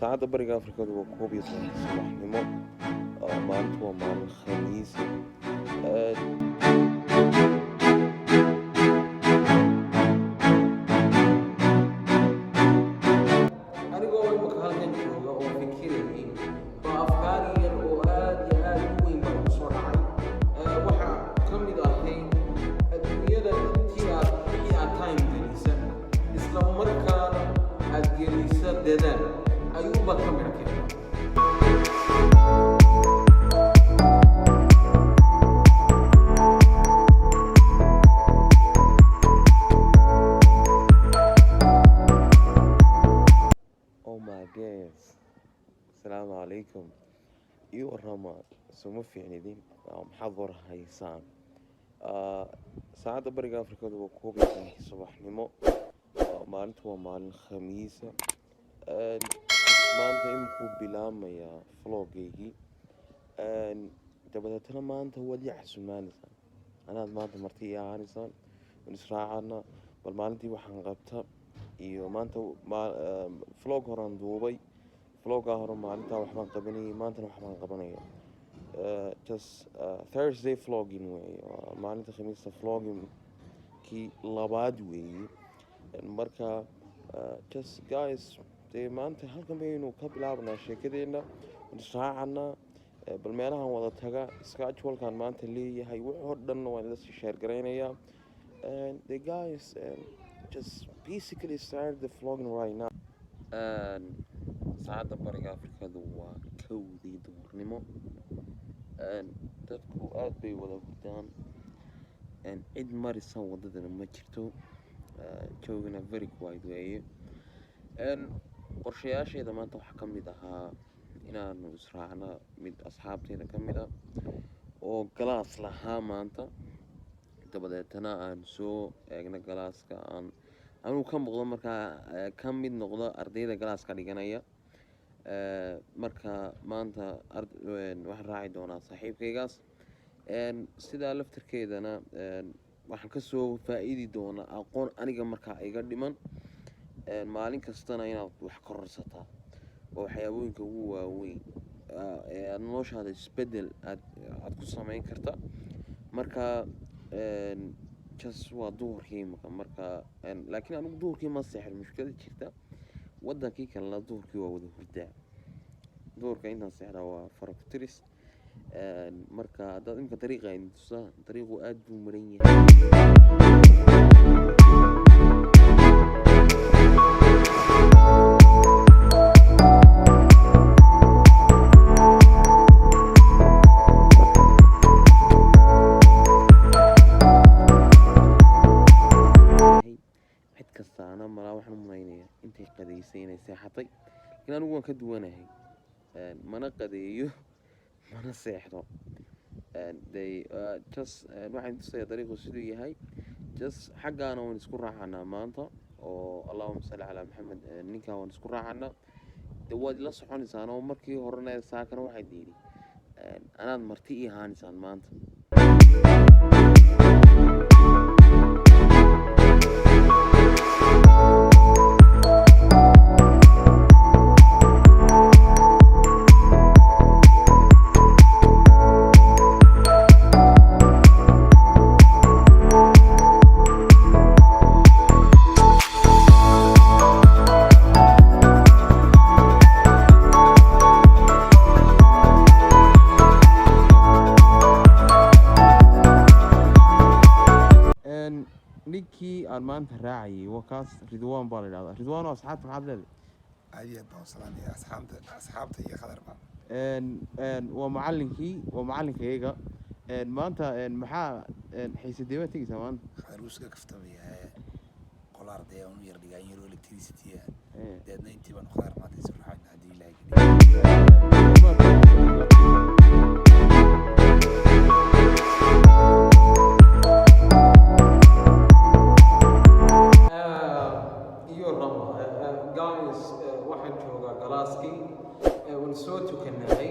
saacadda bariga Afrikadu waa 12 subaxnimo. Maanta waa maalin Khamiis. Anigoo imika halkan jooga oo fikirayay oo afkaar yar oo aad iyo aad u weyn baan kusoo dhacay. Waxaa ka mid ahayd adduunyada intii aad time gelisa isla markaana aad gelisa dadaal ayuuba ka midha keenaa. السلام عليكم. ورما سمو في عندين محضر هيسان ساعات بريق أفريقيا وكوبي صباحنمو مالنت ومال الخميس مالنت إمكو بلام يا فلوقيجي تبدأ مالنت هو دي أحسن مالنسان أنا مالنت مرتي عانسان ونسراعنا بالمالنتي وحنقبتها iyo maanta vlog horaan duubay vlogga hore maalinta waxbaan qabanayay maantana waxbaan qabanaya just Thursday vlogging way maalinta khamiista vlogging kii labaad weeye marka just guys maanta halkan baynu ka bilaabnaa sheekadeena israacana bal meelahan wada taga schedule-kan maanta leeyahay wuxuu dhan waan la sii share gareynayaa and the guys just basically started the vlogging right now. saacadda bariga Afrikadu waa 1:00 duhurnimo. dadku aad bay wada hurdaan cid marisan wadadana ma jirto. joogana very quiet weeye. qorshayaasheeda maanta waxaa ka mid ahaa inaanu israacna mid asxaabteeda ka mid ah oo galaas lahaa maanta dabadeetana aan soo eegna galaaska anuu ka muuqdo markaa ka mid noqdo ardayda galaaska dhiganaya. marka maanta waxaan raaci doonaa saaxiibkaygaas sidaa laftirkeedana waxaan kasoo faa'iidi doonaa aqoon aniga markaa iga dhiman. maalin kastana inaad wax kororsataa oo waxyaabooyinka ugu waaweyn aad noloshaada isbedel aad ku samayn karta. marka just waa duhurkii marka laakiin anigu duhurkii ma seexin. mushkilada jirta wadankii kalena duhurkii waa wada hurdaa. duhurka intaan seexdaa waa faro ku tiris. marka haddaad imika dariiqa idin tusaa dariiqu aad buu maran yahay. intay qadeysay inay seexatay laakiin anigu waan ka duwanahay. mana qadeeyo mana seexdo. just waxaan tusayaa dariiqu siduu yahay. just xaggaana waan isku raacanaa maanta oo allahuma salli calaa maxamed ninkaa waan isku raacanaa. de waad ila soconaysaan oo markii horena saakana waxaad yidhi anaad marti ii ahaanaysaan maanta. ninkii aan maanta raacayay waa kaas Ridwaan baa la yidhahdaa. Ridwaan oo asxaabta maxaad leedahay? عادي بوصلان يا أصحابتي يا خضر بقى. waa macallinkayga. maanta maxaa xiisadee tegaysaa maanta? خيروسك كفتمي قلار ده ونير اللي جايين يرو إلكتريسيتي ده 90 بن خضر ما تنسوا حاجة هذه waxaan joogaa galaaskii waan soo tukanahay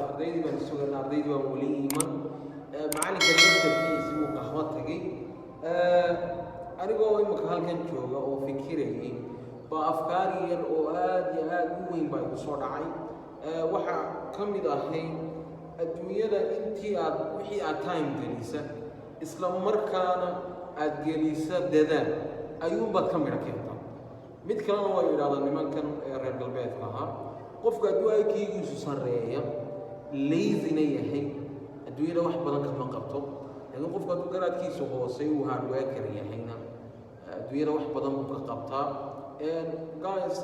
ardaydii baan suganaa ardaydii waan weli iman macalinka laftarkiisi wuu qahwo tagay anigoo imika halkan jooga oo fikirayay baa afkaar yar oo aad iyo aad u weyn baa igu soo dhacay. Waxaa ka mid ahayd adduunyada intii wixii aad time gelisa isla markaana aad gelisa dadaal ayuunbaad ka midho keentaa. mid kalena waa yidhahdaan nimankan reer galbeedka ahaa, qofka hadduu IQ-giisu sarreeya lazyna yahay adduunyada wax badan kama qabto, laakiin qofka hadduu garaadkiisu hoosay uu hardworker yahayna adduunyada wax badan buu ka qabtaa. guys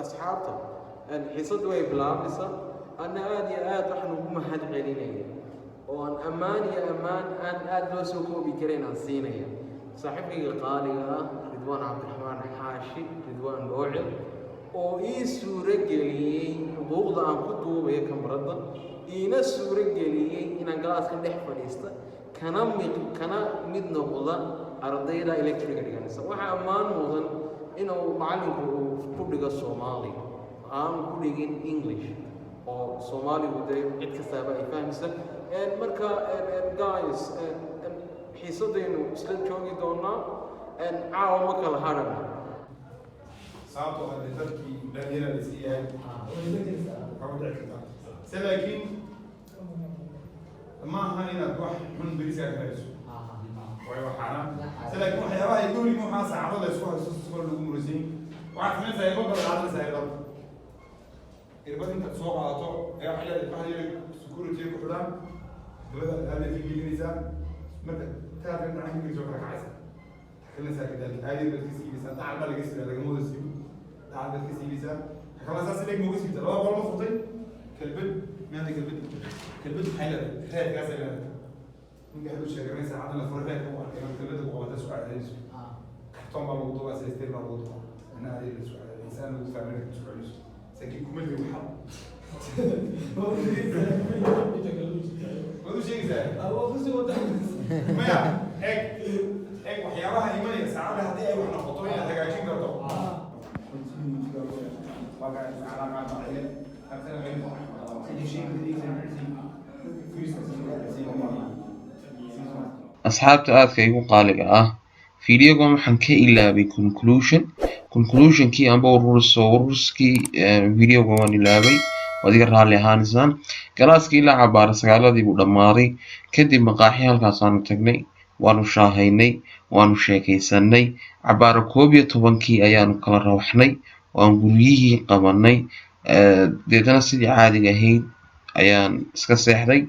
asxaabta xiisaddu way bilaabaysaa. أنا آد يا آد نحن بمهد علينا وأن أمان يا أمان أن آد لو سوكو بكرين الصينية صاحبي قاليا رضوان عبد الرحمن حاشي رضوان لوعل وإي سورة جلية بغض عن كتب هي كمرضة إينا سورة جلية إن جلاس كان دحفة ليستا كنا مد نقضة أرضية إلكتريك يعني وح أمان موضن إنه معلم كل الصومالي كل إنجليش oo Soomaaligu cid kasta ay fahamsan. Marka guys xiisadaynu isla joogi doonaa caawa ma kala harana sababtoo ah dadkii dhalinyarada la siiyay laakiin ma aha inaad wax xun beriska ka hayso way waxaana laakiin waxyaabaha ay dowliga waxaa saacado la isku haysto si lagu muraysin waxaad samaysaa iba balaadanaysaa irbad irbad intaad soo qaadato ee waxyaala security ku xidhan dabada aada ka gelinaysaa marka taarkan gacan ka soo kacaysa takalnaysaa kadalik aadi baad ka siibaysaa dacal baa laga siiyaa laga mooda siibo dacal baad ka siibaysaa kala saas leeg mooga siibta laba bool ma furtay kalbad maanta kalbad maxay leedahay reerkaas ay leedahay ninka haduu sheeganay saacadana fura reerka u arkay kalbada ku qabata su'aal hayso kartoon baa lagu duubaa sideed baa lagu duubaa ana aadi la su'aal insaan lagu fahmay ka su'aal لكن كمل لي وحط ما شيء زين هو بس هو ما هيك وحيابها إيمانية ساعات هذه أي وحنا خطوين هذا عايشين كرتو واقع على ما بعدين أكثر من شيء asxaabta aadka igu qaaliga ah fiidiyogan waxaan ka ilaabay conclusionkii amba ururskii videoga waan ilaabay waad iga raalli ahaanaysaan. galaaskii ilaa cabaara 9 buu dhammaaday. kadib maqaaxi halkaasaanu tagnay, waanu shaahaynay, waanu sheekaysanay. cabaara 11 ayaanu kala rawaxnay, waan guryihii qabanay, deetana sidii caadiga ahayd ayaan iska seexday.